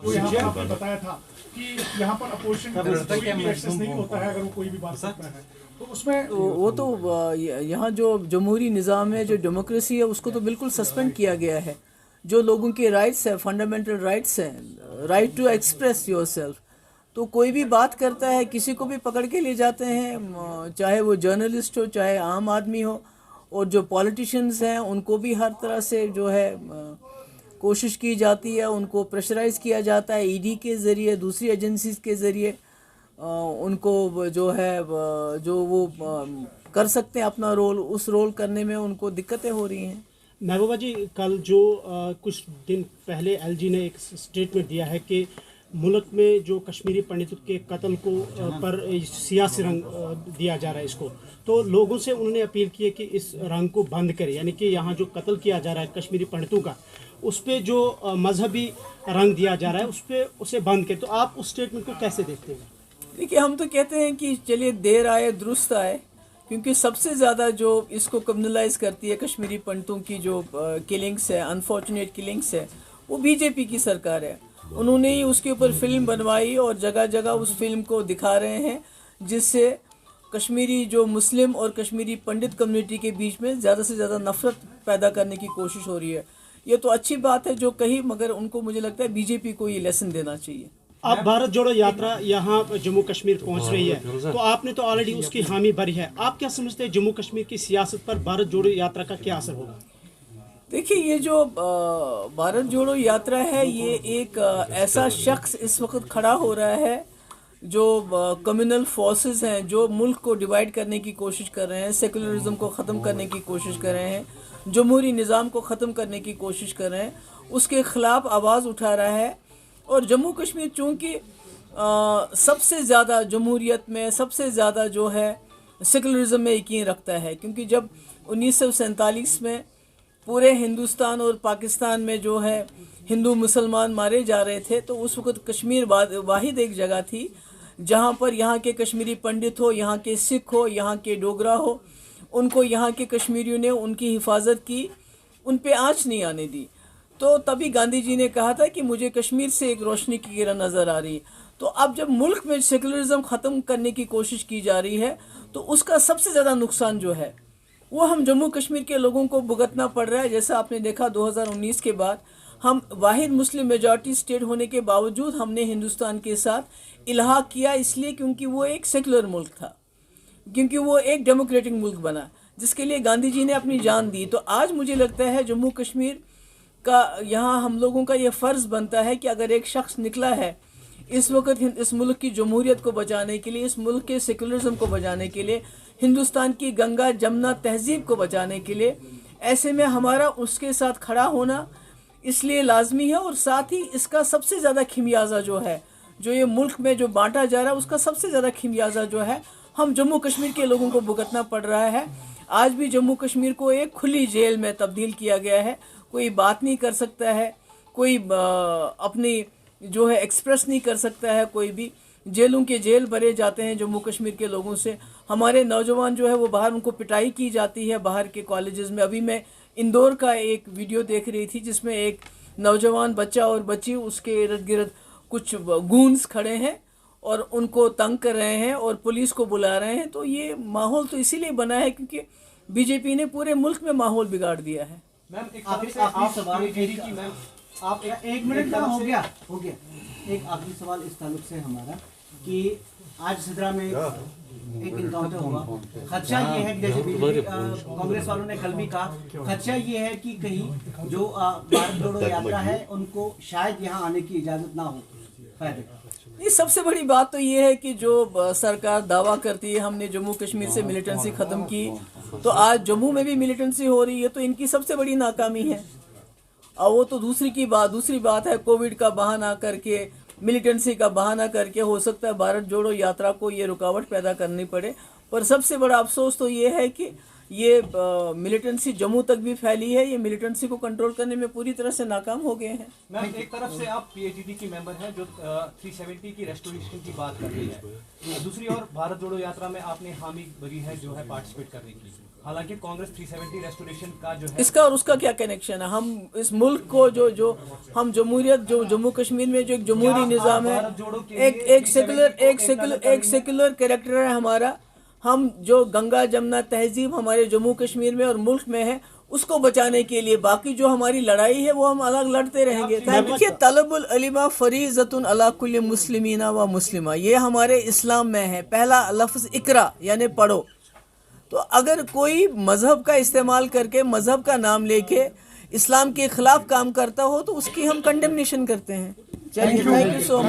तो यहाँ पर आपने बताया था कि यहाँ पर अपोजिशन का एक्सेस नहीं होता है अगर वो कोई भी बात करता है, तो उसमें वो तो यहाँ जो जमहूरी निज़ाम है, जो डेमोक्रेसी है, उसको तो बिल्कुल सस्पेंड किया गया है। जो लोगों के राइट्स हैं, फंडामेंटल राइट्स हैं, राइट टू एक्सप्रेस योरसेल्फ, तो कोई भी बात करता है, किसी को भी पकड़ के ले जाते हैं, चाहे वो जर्नलिस्ट हो, चाहे आम आदमी हो, और जो पॉलिटिशियंस हैं उनको भी हर तरह से जो है कोशिश की जाती है, उनको प्रेशराइज़ किया जाता है ईडी के ज़रिए, दूसरी एजेंसीज के ज़रिए, उनको जो है जो वो कर सकते हैं अपना रोल, उस रोल करने में उनको दिक्कतें हो रही हैं। महबूबा जी, कल जो कुछ दिन पहले एलजी ने एक स्टेटमेंट दिया है कि मुल्क में जो कश्मीरी पंडितों के कत्ल को पर सियासी रंग दिया जा रहा है इसको, तो लोगों से उन्होंने अपील की है कि इस रंग को बंद करें, यानी कि यहाँ जो कत्ल किया जा रहा है कश्मीरी पंडितों का, उस पर जो मजहबी रंग दिया जा रहा है उस पर उसे बंद करें। तो आप उस स्टेटमेंट को कैसे देखते हैं? देखिए, हम तो कहते हैं कि चलिए देर आए दुरुस्त आए, क्योंकि सबसे ज़्यादा जो इसको कम्युनलाइज करती है कश्मीरी पंडितों की जो किलिंग्स है, अनफॉर्चुनेट किलिंग्स है, वो बीजेपी की सरकार है। उन्होंने ही उसके ऊपर फिल्म बनवाई और जगह जगह उस फिल्म को दिखा रहे हैं, जिससे कश्मीरी जो मुस्लिम और कश्मीरी पंडित कम्युनिटी के बीच में ज़्यादा से ज़्यादा नफरत पैदा करने की कोशिश हो रही है। ये तो अच्छी बात है जो कही, मगर उनको मुझे लगता है बीजेपी को ये लेसन देना चाहिए। आप भारत जोड़ो यात्रा यहाँ जम्मू कश्मीर पहुँच रही है, तो आपने तो ऑलरेडी उसकी हामी भरी है। आप क्या समझते हैं जम्मू कश्मीर की सियासत पर भारत जोड़ो यात्रा का क्या असर होगा? देखिए, ये जो भारत जोड़ो यात्रा है, ये एक ऐसा शख्स इस वक्त खड़ा हो रहा है जो कम्युनल फोर्सेस हैं, जो मुल्क को डिवाइड करने की कोशिश कर रहे हैं, सेकुलरिज्म को ख़त्म करने की कोशिश कर रहे हैं, जमहूरी निज़ाम को ख़त्म करने की कोशिश कर रहे हैं, उसके ख़िलाफ़ आवाज़ उठा रहा है। और जम्मू कश्मीर चूँकि सबसे ज़्यादा जमहूरियत में, सबसे ज़्यादा जो है सेकुलरिज्म में यकीन रखता है, क्योंकि जब 1947 में पूरे हिंदुस्तान और पाकिस्तान में जो है हिंदू मुसलमान मारे जा रहे थे, तो उस वक़्त कश्मीर वाहिद एक जगह थी जहाँ पर यहाँ के कश्मीरी पंडित हो, यहाँ के सिख हो, यहाँ के डोगरा हो, उनको यहाँ के कश्मीरियों ने उनकी हिफाजत की, उन पे आँच नहीं आने दी। तो तभी गांधी जी ने कहा था कि मुझे कश्मीर से एक रोशनी की किरण नज़र आ रही है। तो अब जब मुल्क में सेकुलरिज्म ख़त्म करने की कोशिश की जा रही है, तो उसका सबसे ज़्यादा नुकसान जो है वो हम जम्मू कश्मीर के लोगों को भुगतना पड़ रहा है। जैसा आपने देखा 2019 के बाद हम वाहिद मुस्लिम मेजॉरिटी स्टेट होने के बावजूद हमने हिंदुस्तान के साथ इल्हाक किया, इसलिए क्योंकि वो एक सेकुलर मुल्क था, क्योंकि वो एक डेमोक्रेटिक मुल्क बना, जिसके लिए गांधी जी ने अपनी जान दी। तो आज मुझे लगता है जम्मू कश्मीर का यहाँ हम लोगों का ये फ़र्ज़ बनता है कि अगर एक शख्स निकला है इस वक्त इस मुल्क की जमहूरियत को बचाने के लिए, इस मुल्क के सेकुलरिज्म को बचाने के लिए, हिंदुस्तान की गंगा जमुना तहजीब को बचाने के लिए, ऐसे में हमारा उसके साथ खड़ा होना इसलिए लाजमी है। और साथ ही इसका सबसे ज़्यादा खिमियाजा जो है, जो ये मुल्क में जो बांटा जा रहा है, उसका सबसे ज़्यादा खिमियाजा जो है हम जम्मू कश्मीर के लोगों को भुगतना पड़ रहा है। आज भी जम्मू कश्मीर को एक खुली जेल में तब्दील किया गया है, कोई बात नहीं कर सकता है, कोई अपनी जो है एक्सप्रेस नहीं कर सकता है, कोई भी जेलों के जेल भरे जाते हैं जम्मू कश्मीर के लोगों से। हमारे नौजवान जो है वो बाहर, उनको पिटाई की जाती है बाहर के कॉलेजेस में। अभी मैं इंदौर का एक वीडियो देख रही थी जिसमें एक नौजवान बच्चा और बच्ची, उसके इर्द गिर्द कुछ गूंस खड़े हैं और उनको तंग कर रहे हैं और पुलिस को बुला रहे हैं। तो ये माहौल तो इसीलिए बना है क्योंकि बीजेपी ने पूरे मुल्क में माहौल बिगाड़ दिया है। मैम, एक सवाल मैम, आप एक मिनट का हो गया एक आखिरी सवाल इस ताल्लुक से हमारा कि आज सिदरा में एक इनकाउंटर हुआ, खदशा ये है कि जैसे कांग्रेस वालों ने कल भी कहा, खदशा ये है कि कहीं जो भारत जोड़ो यात्रा है उनको शायद यहाँ आने की इजाज़त ना हो। ये सबसे बड़ी बात तो ये है कि जो सरकार दावा करती है हमने जम्मू कश्मीर से मिलिटेंसी ख़त्म की, तो आज जम्मू में भी मिलिटेंसी हो रही है, तो इनकी सबसे बड़ी नाकामी है। और वो तो दूसरी बात है, कोविड का बहाना करके, मिलिटेंसी का बहाना करके हो सकता है भारत जोड़ो यात्रा को ये रुकावट पैदा करनी पड़े। पर सबसे बड़ा अफसोस तो ये है कि ये मिलिटेंसी जम्मू तक भी फैली है, ये मिलिटेंसी को कंट्रोल करने में पूरी तरह से नाकाम हो गए हैं। मैम, एक तरफ से आप पीएचडी की मेंबर हैं जो 370 की रेस्टोरेशन की बात कर रही है, दूसरी ओर भारत जोड़ो यात्रा में आपने हामी भरी है जो है पार्टिसिपेट करने की। हालांकि कांग्रेस 370 रेस्टोरेशन का जो है इसका और उसका क्या कनेक्शन है? हम इस मुल्क को जो हम जमहूरियत, जो जम्मू कश्मीर में जो एक जमहूरी निज़ाम है, एक सेकुलर कैरेक्टर है हमारा। हम जो गंगा जमुना तहजीब हमारे जम्मू कश्मीर में और मुल्क में है, उसको बचाने के लिए बाकी जो हमारी लड़ाई है वो हम अलग लड़ते रहेंगे। देखिए, तलबुल इल्म फरीज़तुन अला कुल्ली मुस्लिमीना व मुस्लिमा, ये हमारे इस्लाम में है। पहला लफ्ज़ इकरा यानी पढ़ो। तो अगर कोई मज़हब का इस्तेमाल करके, मज़हब का नाम लेके इस्लाम के ख़िलाफ़ काम करता हो तो उसकी हम कंडेमनेशन करते हैं। Thank you so much.